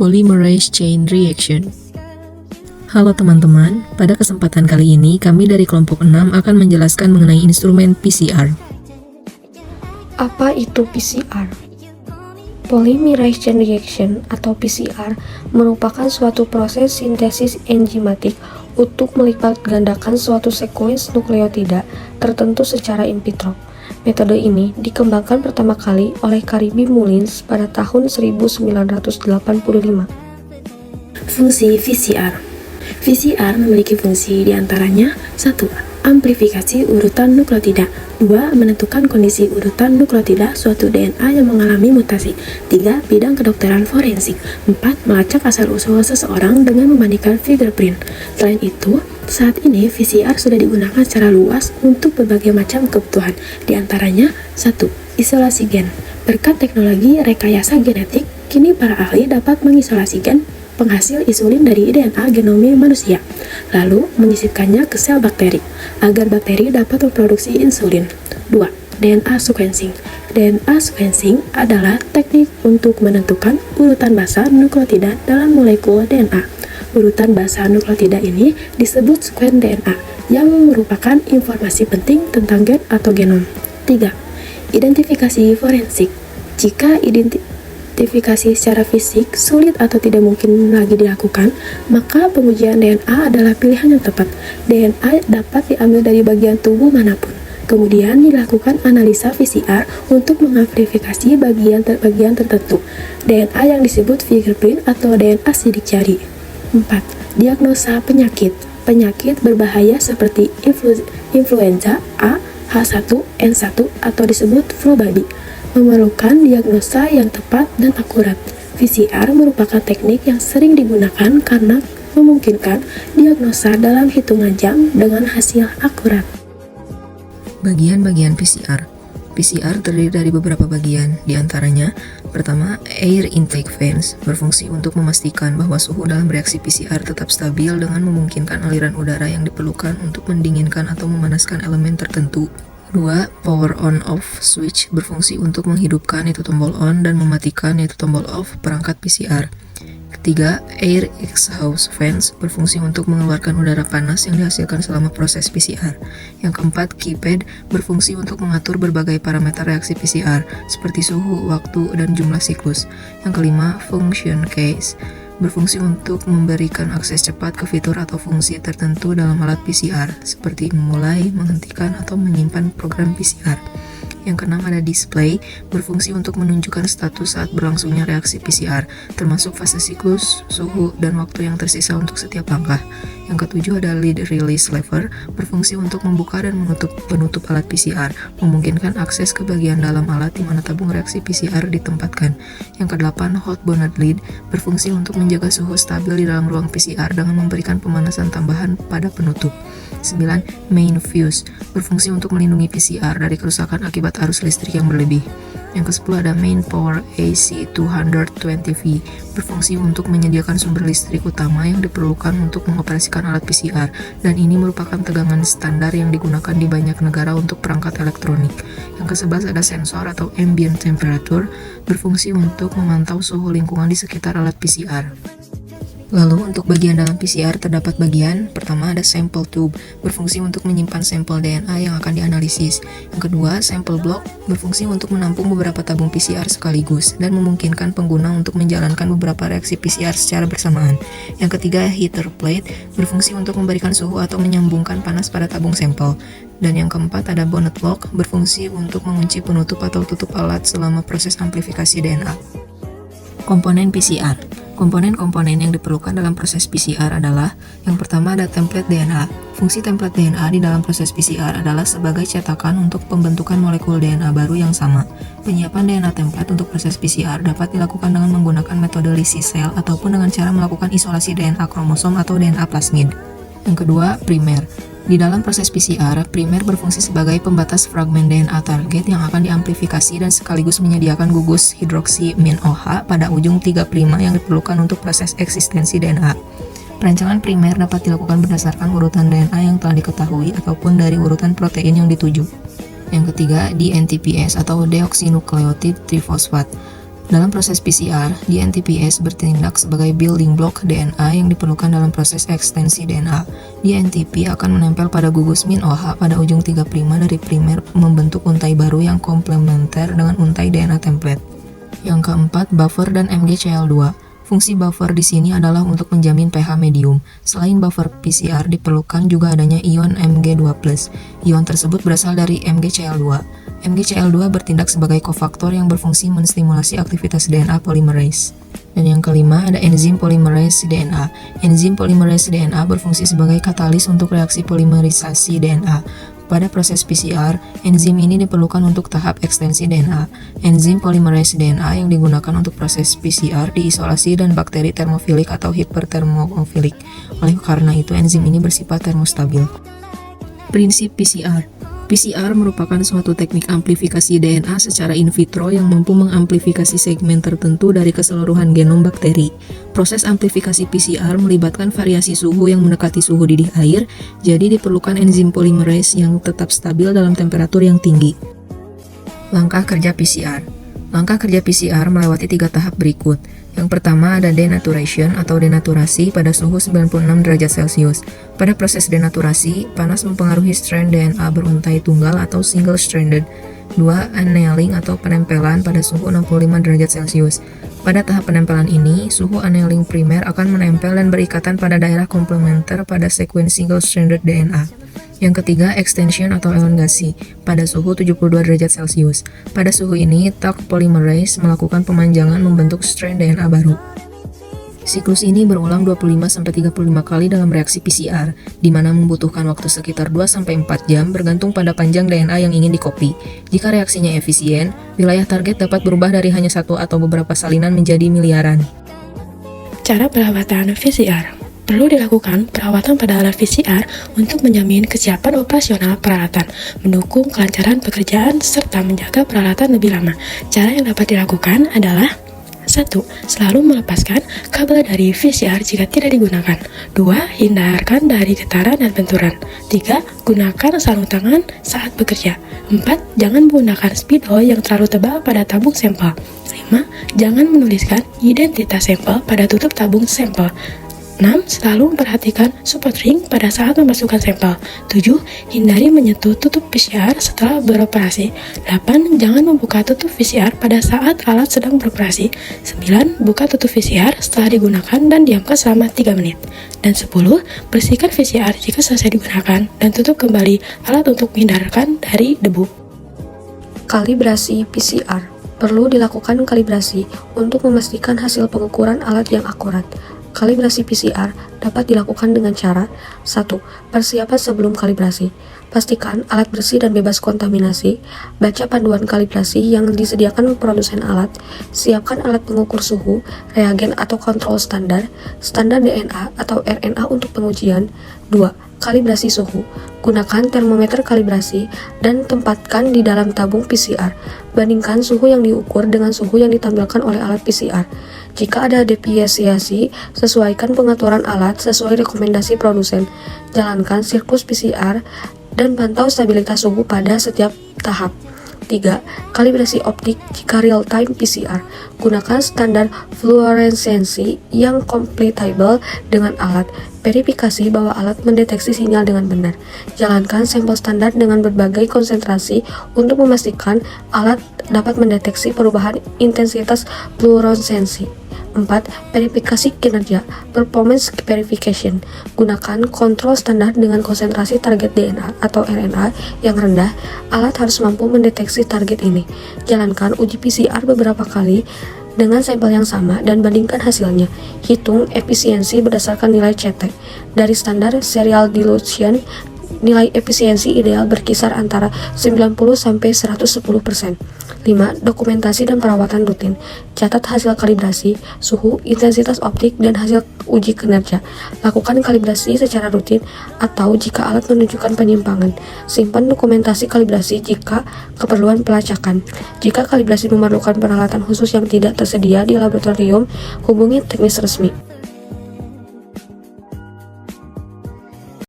Polymerase Chain Reaction. Halo teman-teman, pada kesempatan kali ini kami dari kelompok 6 akan menjelaskan mengenai instrumen PCR. Apa itu PCR? Polymerase Chain Reaction atau PCR merupakan suatu proses sintesis enzimatik untuk melipat gandakan suatu sekuens nukleotida tertentu secara in vitro. Metode ini dikembangkan pertama kali oleh Caribbe Mullins pada tahun 1985. Fungsi VCR. VCR memiliki fungsi diantaranya 1. Amplifikasi urutan nukleotida. 2. Menentukan kondisi urutan nukleotida suatu DNA yang mengalami mutasi. 3. Bidang kedokteran forensik. 4. Melacak asal-usul seseorang dengan membandingkan fingerprint. Selain itu, saat ini VCR sudah digunakan secara luas untuk berbagai macam kebutuhan. Di antaranya 1. Isolasi gen. Berkat teknologi rekayasa genetik, kini para ahli dapat mengisolasi gen penghasil insulin dari DNA genome manusia, lalu menyisipkannya ke sel bakteri, agar bakteri dapat memproduksi insulin. 2. DNA sequencing. DNA sequencing adalah teknik untuk menentukan urutan basa nukleotida dalam molekul DNA. Urutan basa nukleotida ini disebut sekuen DNA, yang merupakan informasi penting tentang gen atau genom. 3. Identifikasi forensik. Jika identifikasi secara fisik sulit atau tidak mungkin lagi dilakukan, maka pengujian DNA adalah pilihan yang tepat. DNA dapat diambil dari bagian tubuh manapun. Kemudian dilakukan analisa PCR untuk mengamplifikasi bagian tertentu. DNA yang disebut fingerprint atau DNA sidik jari. 4. Diagnosa penyakit. Penyakit berbahaya seperti influenza A, H1N1 atau disebut flu babi memerlukan diagnosa yang tepat dan akurat. VCR merupakan teknik yang sering digunakan karena memungkinkan diagnosa dalam hitungan jam dengan hasil akurat. Bagian-bagian PCR. PCR terdiri dari beberapa bagian, diantaranya pertama, air intake fans, berfungsi untuk memastikan bahwa suhu dalam reaksi PCR tetap stabil dengan memungkinkan aliran udara yang diperlukan untuk mendinginkan atau memanaskan elemen tertentu. 2. Power on off switch, berfungsi untuk menghidupkan yaitu tombol on dan mematikan yaitu tombol off perangkat PCR. Ketiga, air exhaust fans, berfungsi untuk mengeluarkan udara panas yang dihasilkan selama proses PCR. Yang keempat, keypad, berfungsi untuk mengatur berbagai parameter reaksi PCR seperti suhu, waktu, dan jumlah siklus. Yang kelima, function case, berfungsi untuk memberikan akses cepat ke fitur atau fungsi tertentu dalam alat PCR, seperti memulai, menghentikan, atau menyimpan program PCR. Yang keenam ada display, berfungsi untuk menunjukkan status saat berlangsungnya reaksi PCR, termasuk fase siklus, suhu, dan waktu yang tersisa untuk setiap langkah. Yang ketujuh ada lead release lever, berfungsi untuk membuka dan penutup alat PCR, memungkinkan akses ke bagian dalam alat di mana tabung reaksi PCR ditempatkan. Yang kedelapan, hot bonnet lid, berfungsi untuk menjaga suhu stabil di dalam ruang PCR dengan memberikan pemanasan tambahan pada penutup. 9. Main fuse, berfungsi untuk melindungi PCR dari kerusakan akibat arus listrik yang berlebih. Yang ke-10 ada main power AC220V, berfungsi untuk menyediakan sumber listrik utama yang diperlukan untuk mengoperasikan alat PCR, dan ini merupakan tegangan standar yang digunakan di banyak negara untuk perangkat elektronik. Yang ke-11 ada sensor atau ambient temperature, berfungsi untuk memantau suhu lingkungan di sekitar alat PCR. Lalu untuk bagian dalam PCR terdapat bagian pertama ada sample tube, berfungsi untuk menyimpan sampel DNA yang akan dianalisis. Yang kedua, sample block, berfungsi untuk menampung beberapa tabung PCR sekaligus dan memungkinkan pengguna untuk menjalankan beberapa reaksi PCR secara bersamaan. Yang ketiga, heater plate, berfungsi untuk memberikan suhu atau menyambungkan panas pada tabung sampel. Dan yang keempat ada bonnet lock, berfungsi untuk mengunci penutup atau tutup alat selama proses amplifikasi DNA. Komponen PCR. Komponen-komponen yang diperlukan dalam proses PCR adalah yang pertama ada template DNA. Fungsi template DNA di dalam proses PCR adalah sebagai cetakan untuk pembentukan molekul DNA baru yang sama. Penyiapan DNA template untuk proses PCR dapat dilakukan dengan menggunakan metode lysis sel ataupun dengan cara melakukan isolasi DNA kromosom atau DNA plasmid. Yang kedua, primer. Di dalam proses PCR, primer berfungsi sebagai pembatas fragmen DNA target yang akan diamplifikasi dan sekaligus menyediakan gugus hidroksi min OH pada ujung 3' yang diperlukan untuk proses eksistensi DNA. Perancangan primer dapat dilakukan berdasarkan urutan DNA yang telah diketahui ataupun dari urutan protein yang dituju. Yang ketiga, DNTPS atau deoksinukleotid trifosfat. Dalam proses PCR, DNTPase bertindak sebagai building block DNA yang diperlukan dalam proses ekstensi DNA. DNTP akan menempel pada gugus min OH pada ujung 3' dari primer membentuk untai baru yang komplementer dengan untai DNA template. Yang keempat, buffer dan MgCl2. Fungsi buffer di sini adalah untuk menjamin pH medium. Selain buffer PCR, diperlukan juga adanya ion Mg2+. Ion tersebut berasal dari MgCl2. MgCl2 bertindak sebagai kofaktor yang berfungsi menstimulasi aktivitas DNA polymerase. Dan yang kelima, ada enzim polymerase DNA. Enzim polymerase DNA berfungsi sebagai katalis untuk reaksi polimerisasi DNA. Pada proses PCR, enzim ini diperlukan untuk tahap ekstensi DNA. Enzim polymerase DNA yang digunakan untuk proses PCR diisolasi dan bakteri termofilik atau hipertermofilik. Oleh karena itu, enzim ini bersifat termostabil. Prinsip PCR. PCR merupakan suatu teknik amplifikasi DNA secara in vitro yang mampu mengamplifikasi segmen tertentu dari keseluruhan genom bakteri. Proses amplifikasi PCR melibatkan variasi suhu yang mendekati suhu didih air, jadi diperlukan enzim polimerase yang tetap stabil dalam temperatur yang tinggi. Langkah kerja PCR. Langkah kerja PCR melewati 3 tahap berikut. Yang pertama ada denaturation atau denaturasi pada suhu 96 derajat Celcius. Pada proses denaturasi, panas mempengaruhi strand DNA beruntai tunggal atau single stranded. 2. Annealing atau penempelan pada suhu 65 derajat Celcius. Pada tahap penempelan ini, suhu annealing primer akan menempel dan berikatan pada daerah komplementer pada sekuen single stranded DNA. Yang ketiga, extension atau elongasi pada suhu 72 derajat Celcius. Pada suhu ini, Taq polymerase melakukan pemanjangan membentuk strand DNA baru. Siklus ini berulang 25-35 kali dalam reaksi PCR, di mana membutuhkan waktu sekitar 2-4 jam bergantung pada panjang DNA yang ingin dikopi. Jika reaksinya efisien, wilayah target dapat berubah dari hanya satu atau beberapa salinan menjadi miliaran. Cara perawatan PCR. Perlu dilakukan perawatan pada alat PCR untuk menjamin kesiapan operasional peralatan, mendukung kelancaran pekerjaan, serta menjaga peralatan lebih lama. Cara yang dapat dilakukan adalah 1. Selalu melepaskan kabel dari VCR jika tidak digunakan. 2. Hindarkan dari getaran dan benturan. 3. Gunakan sarung tangan saat bekerja. 4. Jangan menggunakan spidol yang terlalu tebal pada tabung sampel. 5. Jangan menuliskan identitas sampel pada tutup tabung sampel. 6. Selalu memperhatikan support ring pada saat memasukkan sampel. 7. Hindari menyentuh tutup PCR setelah beroperasi. 8. Jangan membuka tutup PCR pada saat alat sedang beroperasi. 9. Buka tutup PCR setelah digunakan dan diamkan selama 3 menit. Dan 10. Bersihkan PCR jika selesai digunakan dan tutup kembali alat untuk menghindarkan dari debu. Kalibrasi PCR. Perlu dilakukan kalibrasi untuk memastikan hasil pengukuran alat yang akurat. Kalibrasi PCR dapat dilakukan dengan cara 1. Persiapan sebelum kalibrasi. Pastikan alat bersih dan bebas kontaminasi. Baca panduan kalibrasi yang disediakan produsen alat. Siapkan alat pengukur suhu, reagen atau kontrol standar, standar DNA atau RNA untuk pengujian. 2. Kalibrasi suhu. Gunakan termometer kalibrasi dan tempatkan di dalam tabung PCR. Bandingkan suhu yang diukur dengan suhu yang ditampilkan oleh alat PCR. Jika ada deviasi, sesuaikan pengaturan alat sesuai rekomendasi produsen. Jalankan siklus PCR dan pantau stabilitas suhu pada setiap tahap. 3. Kalibrasi optik jika real-time PCR. Gunakan standar fluoresensi yang compatible dengan alat. Verifikasi bahwa alat mendeteksi sinyal dengan benar. Jalankan sampel standar dengan berbagai konsentrasi untuk memastikan alat dapat mendeteksi perubahan intensitas fluoresensi. 4. Verifikasi kinerja performance verification. Gunakan kontrol standar dengan konsentrasi target DNA atau RNA yang rendah. Alat harus mampu mendeteksi target ini. Jalankan uji PCR beberapa kali dengan sampel yang sama dan bandingkan hasilnya. Hitung efisiensi berdasarkan nilai CT. Dari standar serial dilution, nilai efisiensi ideal berkisar antara 90-110%. 5. Dokumentasi dan perawatan rutin. Catat hasil kalibrasi, suhu, intensitas optik, dan hasil uji kinerja. Lakukan kalibrasi secara rutin atau jika alat menunjukkan penyimpangan. Simpan dokumentasi kalibrasi jika keperluan pelacakan. Jika kalibrasi memerlukan peralatan khusus yang tidak tersedia di laboratorium, hubungi teknis resmi.